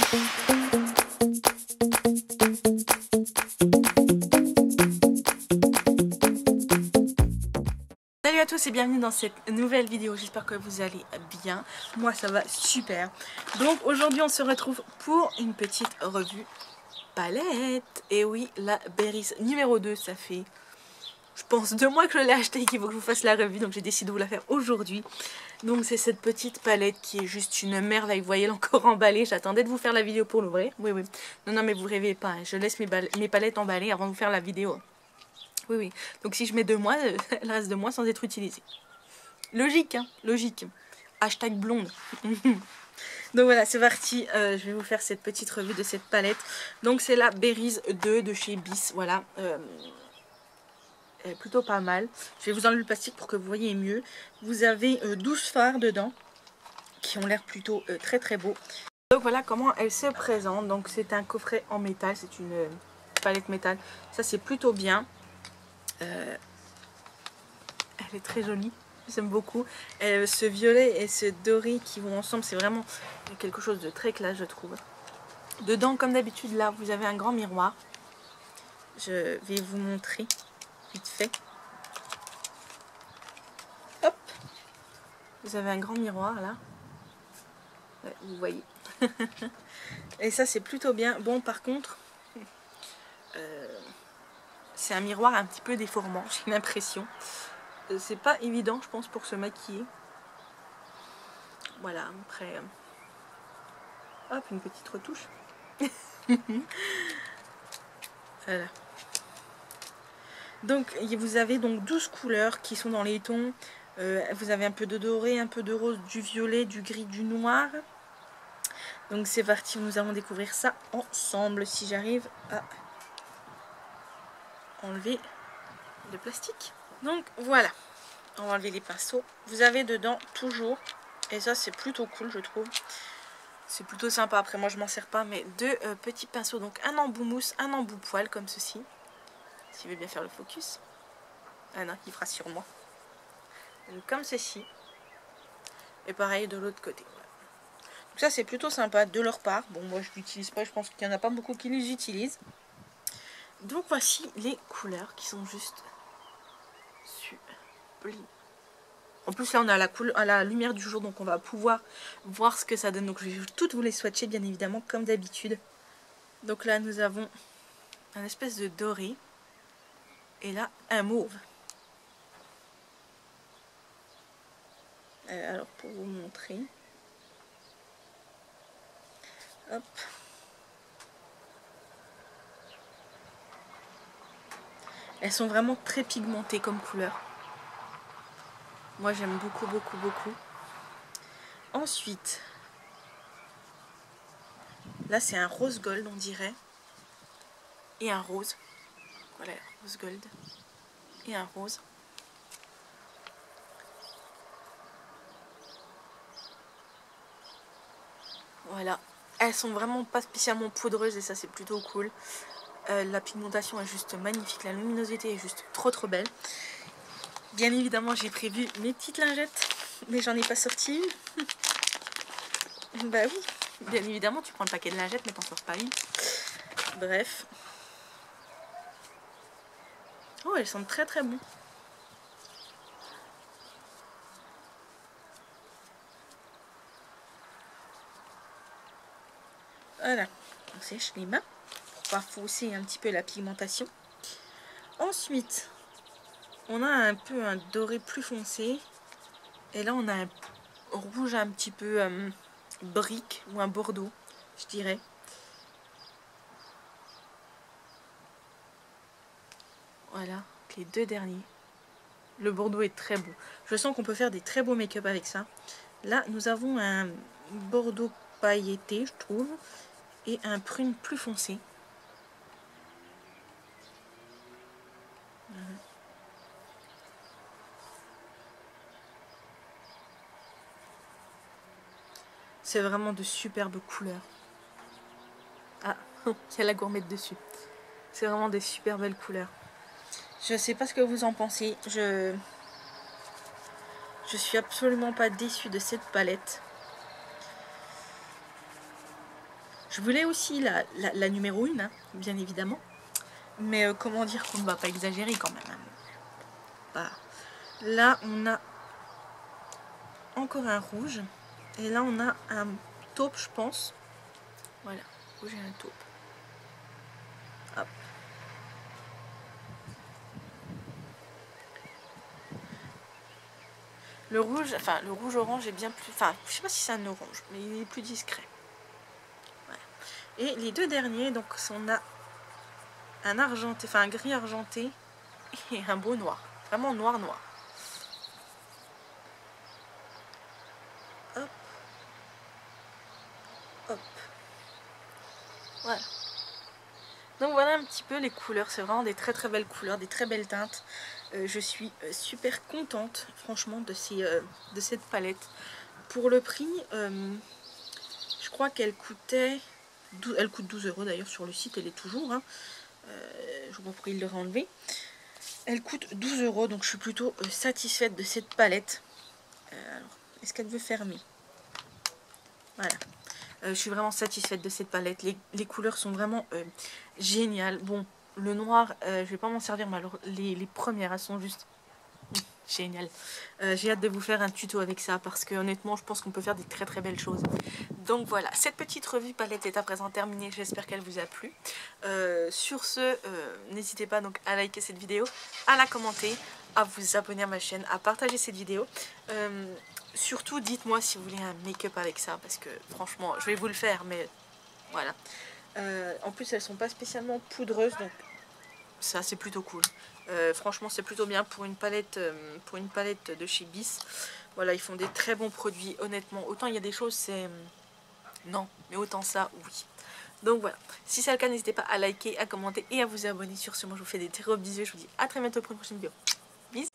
Salut à tous et bienvenue dans cette nouvelle vidéo, j'espère que vous allez bien, moi ça va super. Donc aujourd'hui on se retrouve pour une petite revue palette. Et oui, la Berries numéro 2, ça fait je pense 2 mois que je l'ai acheté et qu'il faut que je vous fasse la revue, donc j'ai décidé de vous la faire aujourd'hui. Donc c'est cette petite palette qui est juste une merveille, vous voyez elle encore emballée, j'attendais de vous faire la vidéo pour l'ouvrir. Oui, non mais vous rêvez pas, hein. Je laisse mes palettes emballées avant de vous faire la vidéo. Oui, donc si je mets 2 mois, elle reste 2 mois sans être utilisée. Logique, hein, logique. Hashtag blonde. Donc voilà, c'est parti. Je vais vous faire cette petite revue de cette palette. Donc c'est la Berries 2 de chez Bis. Voilà. Elle est plutôt pas mal. Je vais vous enlever le plastique pour que vous voyez mieux. Vous avez 12 fards dedans qui ont l'air plutôt très très beaux. Donc voilà comment elle se présente. Donc c'est un coffret en métal. C'est une palette métal. Ça c'est plutôt bien. Elle est très jolie. J'aime beaucoup. Ce violet et ce doré qui vont ensemble, c'est vraiment quelque chose de très classe, je trouve. Dedans, comme d'habitude, là, vous avez un grand miroir. Je vais vous montrer vite fait. Hop! Vous avez un grand miroir, là. Ouais, vous voyez. Et ça, c'est plutôt bien. Bon, par contre, c'est un miroir un petit peu déformant, j'ai l'impression. C'est pas évident, je pense, pour se maquiller. Voilà, après... hop, une petite retouche. Voilà. Donc vous avez donc 12 couleurs qui sont dans les tons. Vous avez un peu de doré, un peu de rose, du violet, du gris, du noir. Donc c'est parti, nous allons découvrir ça ensemble. Si j'arrive à enlever le plastique. Donc voilà, on va enlever les pinceaux. Vous avez dedans toujours, et ça c'est plutôt cool je trouve. C'est plutôt sympa, après moi je m'en sers pas, mais deux petits pinceaux. Donc un embout mousse, un embout poil comme ceci. S'il veut bien faire le focus. Ah non, il fera sur moi. Donc, comme ceci. Et pareil de l'autre côté. Voilà. Donc ça c'est plutôt sympa de leur part. Bon moi je l'utilise pas, je pense qu'il n'y en a pas beaucoup qui les utilisent. Donc voici les couleurs qui sont juste sublimes. En plus là on a à la lumière du jour, donc on va pouvoir voir ce que ça donne. Donc je vais toutes vous les swatcher bien évidemment comme d'habitude. Donc là nous avons un espèce de doré. Et là un mauve. Alors pour vous montrer. Hop. Elles sont vraiment très pigmentées comme couleur. Moi j'aime beaucoup, beaucoup, beaucoup. Ensuite, là c'est un rose gold on dirait. Et un rose. Voilà, rose gold. Et un rose. Voilà. Elles sont vraiment pas spécialement poudreuses et ça c'est plutôt cool. La pigmentation est juste magnifique. La luminosité est juste trop trop belle. Bien évidemment j'ai prévu mes petites lingettes. Mais j'en ai pas sorti une. Bah oui. Bien évidemment tu prends le paquet de lingettes mais t'en sors pas une. Bref. Oh elles sentent très très bon. Voilà. On sèche les mains. Pour fausser un petit peu la pigmentation. Ensuite, on a un peu un doré plus foncé. Et là, on a un rouge un petit peu brique ou un bordeaux, je dirais. Voilà, les deux derniers. Le bordeaux est très beau. Je sens qu'on peut faire des très beaux make-up avec ça. Là, nous avons un bordeaux pailleté, je trouve. Et un prune plus foncé. C'est vraiment de superbes couleurs. Ah, il y a la gourmette dessus. C'est vraiment des super belles couleurs. Je sais pas ce que vous en pensez. Je suis absolument pas déçue de cette palette. Je voulais aussi la numéro 1, hein, bien évidemment. Mais comment dire qu'on ne va pas exagérer quand même. Hein. Voilà. Là, on a encore un rouge. Et là, on a un taupe, je pense. Voilà, rouge et un taupe. Hop. Le rouge, enfin le rouge orange est bien plus... Enfin, je sais pas si c'est un orange, mais il est plus discret. Voilà. Et les deux derniers, donc on a un argenté, enfin un gris argenté et un beau noir. Vraiment noir noir. Hop. Hop. Voilà. Donc voilà un petit peu les couleurs. C'est vraiment des très très belles couleurs, des très belles teintes. Je suis super contente franchement de cette palette. Pour le prix, je crois qu'elle coûtait... Elle coûte 12 € d'ailleurs sur le site, elle est toujours. Hein. Je vois pourquoi il l'aurait enlevé. Elle coûte 12 €, donc je suis plutôt satisfaite de cette palette. Alors, est-ce qu'elle veut fermer? Voilà. Je suis vraiment satisfaite de cette palette. Les couleurs sont vraiment géniales. Bon, le noir, je vais pas m'en servir, mais alors les premières, elles sont juste géniales. J'ai hâte de vous faire un tuto avec ça parce que honnêtement, je pense qu'on peut faire des très très belles choses. Donc voilà, cette petite revue palette est à présent terminée. J'espère qu'elle vous a plu. Sur ce, n'hésitez pas donc à liker cette vidéo, à la commenter, à vous abonner à ma chaîne, à partager cette vidéo. Surtout, dites-moi si vous voulez un make-up avec ça, parce que franchement, je vais vous le faire, mais voilà. En plus, elles sont pas spécialement poudreuses, donc ça, c'est plutôt cool. Franchement, c'est plutôt bien pour une palette de chez Bis. Voilà, ils font des très bons produits, honnêtement. Autant il y a des choses, c'est... non, mais autant ça, oui. Donc voilà, si c'est le cas, n'hésitez pas à liker, à commenter et à vous abonner. Sur ce, moi, je vous fais des très gros bisous. Je vous dis à très bientôt pour une prochaine vidéo. Bisous.